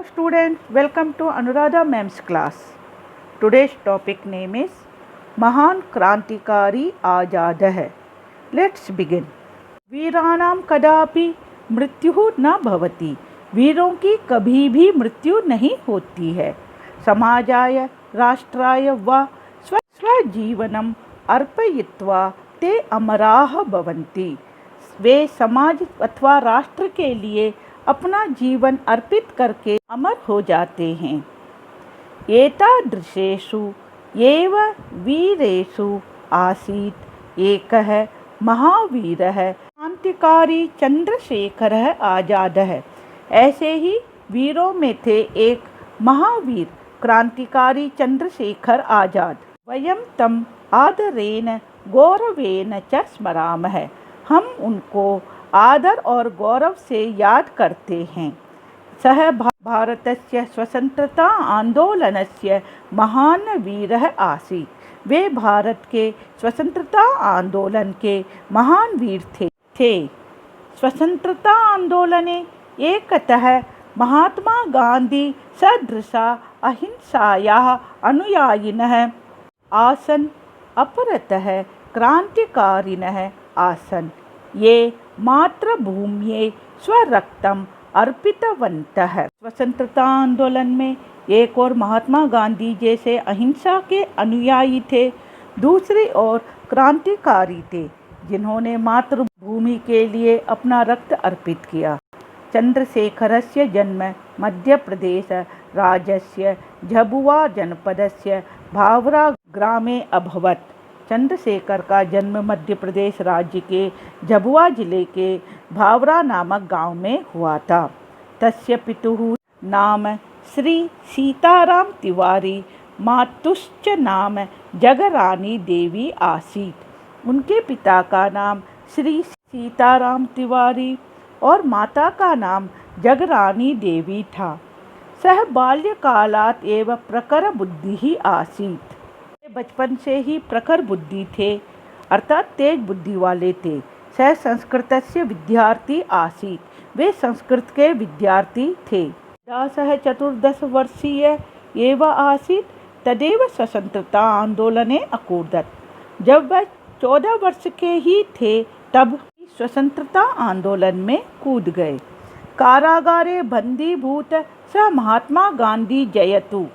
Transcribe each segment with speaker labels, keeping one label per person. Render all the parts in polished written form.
Speaker 1: students, welcome to Anuradha Ma'am's class. Today's topic name is Mahan Krantikari Ajadah. Let's begin. वीराणाम कदापि मृत्यु न भवति. वीरों की कभी भी मृत्यु नहीं होती है. समाजाय राष्ट्राय व स्वजीवनम अर्पयित्वा ते अमराः भवन्ति. वे समाज अथवा राष्ट्र के लिए अपना जीवन अर्पित करके अमर हो जाते हैं. एतादृशेषु एव वीरेषु आसीत् एकः महावीरः क्रांतिकारी चंद्रशेखरः आजादः. ऐसे ही वीरों में थे एक महावीर क्रांतिकारी चंद्रशेखर आजाद. वयं तम आदरेण गौरवेण च स्मरामः. हम उनको आदर और गौरव से याद करते हैं. सः भारतस्य स्वतंत्रता आंदोलनस्य महान वीरः आसीत्. वे भारत के स्वतंत्रता आंदोलन के महान वीर थे. स्वतंत्रता आंदोलने एकतः महात्मा गांधी सदृशा अहिंसायाः अनुयायिनः आसन्, अपरतः क्रांतिकारिणः आसन्. ये मातृभूम्यै स्वरक्तम् अर्पितवन्तः. स्वतंत्रता आंदोलन में एक और महात्मा गांधी जैसे अहिंसा के अनुयायी थे, दूसरी ओर क्रांतिकारी थे जिन्होंने मातृभूमि के लिए अपना रक्त अर्पित किया. चंद्रशेखरस्य जन्म मध्य प्रदेश राज्यस्य झाबुआ जनपदस्य भावरा ग्रामे अभवत्. चंद्रशेखर का जन्म मध्य प्रदेश राज्य के झाबुआ जिले के भावरा नामक गांव में हुआ था. तस्य पितुः नाम श्री सीताराम तिवारी, मातुश्च नाम जगरानी देवी आसीत्. उनके पिता का नाम श्री सीताराम तिवारी और माता का नाम जगरानी देवी था. सः बाल्यकालात् एव प्रखर बुद्धिः आसीत्. बचपन से ही प्रखर बुद्धि थे, अर्थात तेज बुद्धि वाले थे. सः संस्कृतस्य विद्यार्थी आसीत्. वे संस्कृत के विद्यार्थी थे. यदा सः 14 वर्षीय एव आसीत् तदेव स्वतंत्रता आंदोलने अकूर्दत. जब वह 14 वर्ष के ही थे तब स्वतंत्रता आंदोलन में कूद गए. कारागारे बंदीभूत सः महात्मा गांधी जयतु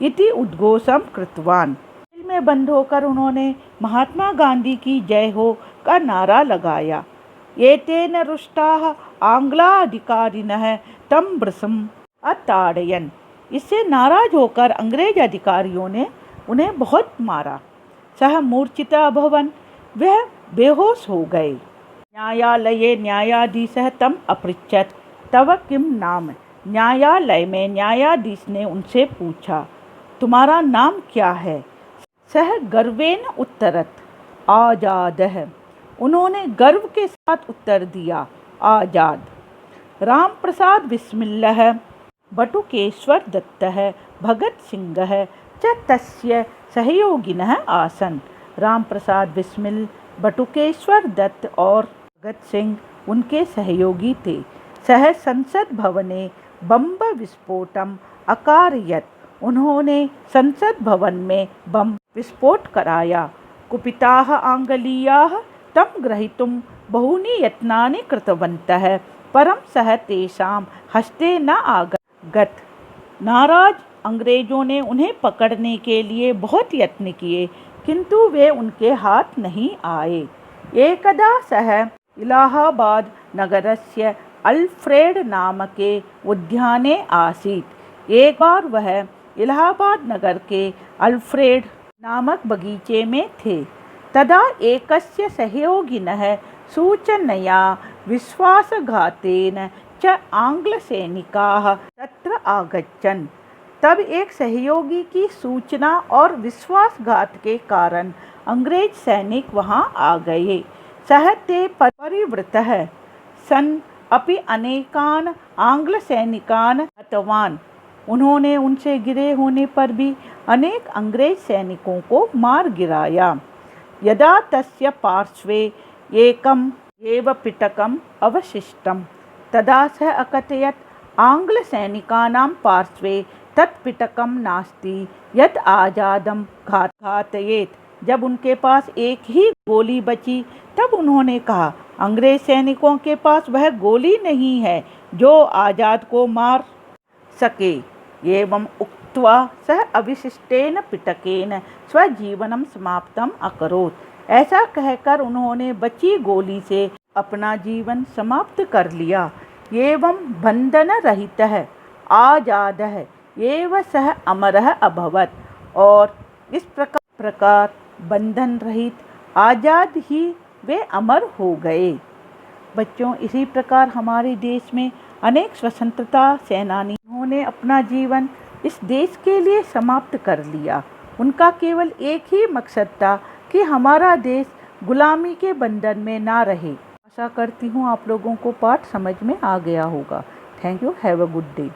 Speaker 1: इति उद्घोषं कृतवान्. में बंद होकर उन्होंने महात्मा गांधी की जय हो का नारा लगाया. एतेन रुष्टाः आंग्लाधिकारिणः तं वृषम् अताडयन्. इससे नाराज होकर अंग्रेज अधिकारियों ने उन्हें बहुत मारा. सः मूर्छितः अभवन्. वह बेहोश हो गए. न्यायालये न्यायाधीशः तम् अपृच्छत्, तव किं नाम. न्यायालय में न्यायाधीश ने उनसे पूछा, तुम्हारा नाम क्या है. सः गर्वेन उत्तरत, आजादः. उन्होंने गर्व के साथ उत्तर दिया, आजाद. राम प्रसाद बिस्मिल्लः, बटुकेश्वर दत्तः, भगत सिंहः च तस्य सहयोगिनः आसन्. राम प्रसाद बिस्मिल, बटुकेश्वर दत्त और भगत सिंह उनके सहयोगी थे. सः संसद भवने बम्ब विस्फोटम् अकारयत्. उन्होंने संसद भवन में बम विस्फोट कराया. कुपिताः आंग्लीयाः तं ग्रहीतुं बहूनि यत्नानि कृतवन्तः, परं सः तेषां हस्ते न आगत. नाराज अंग्रेजों ने उन्हें पकड़ने के लिए बहुत यत्न किए, किंतु वे उनके हाथ नहीं आए. एकदा सः इलाहाबाद नगरस्य अल्फ्रेड नामके उद्याने आसीत्. एक बार वह इलाहाबाद नगर के अल्फ्रेड नामक बगीचे में थे. तदा एकस्य सहयोगिनः सूचनया विश्वासघातेन च आंग्लसैनिकाः तत्र आगच्छन्. तब एक सहयोगी की सूचना और विश्वासघात के कारण अंग्रेज सैनिक वहां आ गए. सः ते परिवृतः सन् अपि अनेकान् आंग्लसैनिकान् हतवान्. उन्होंने उनसे गिरे होने पर भी अनेक अंग्रेज सैनिकों को मार गिराया. यदा तस्य पार्श्वे एकम् एव पिटकम् अवशिष्टम् तदा सः अकथयत्, आङ्ग्लसैनिकानां पार्श्वे तत्पिटकं नास्ति यत् आजादं घातयेत। जब उनके पास एक ही गोली बची तब उन्होंने कहा, अंग्रेज सैनिकों के पास वह गोली नहीं है जो आज़ाद को मार सके। एवं उक्त्वा सः अविशिष्टेन पिटकेन स्वजीवनं समाप्तम् अकरोत्। ऐसा कहकर उन्होंने बची गोली से अपना जीवन समाप्त कर लिया। एवं बंधनरहितः आज़ादः एव सः अमरः अभवत्। और इस प्रकार बंधन रहित आज़ाद ही वे अमर हो गए। बच्चों, इसी प्रकार हमारे देश में अनेक स्वतंत्रता सेनानी उन्होंने अपना जीवन इस देश के लिए समाप्त कर लिया। उनका केवल एक ही मकसद था कि हमारा देश गुलामी के बंधन में ना रहे। आशा करती हूँ आप लोगों को पाठ समझ में आ गया होगा। Thank you. Have a good day.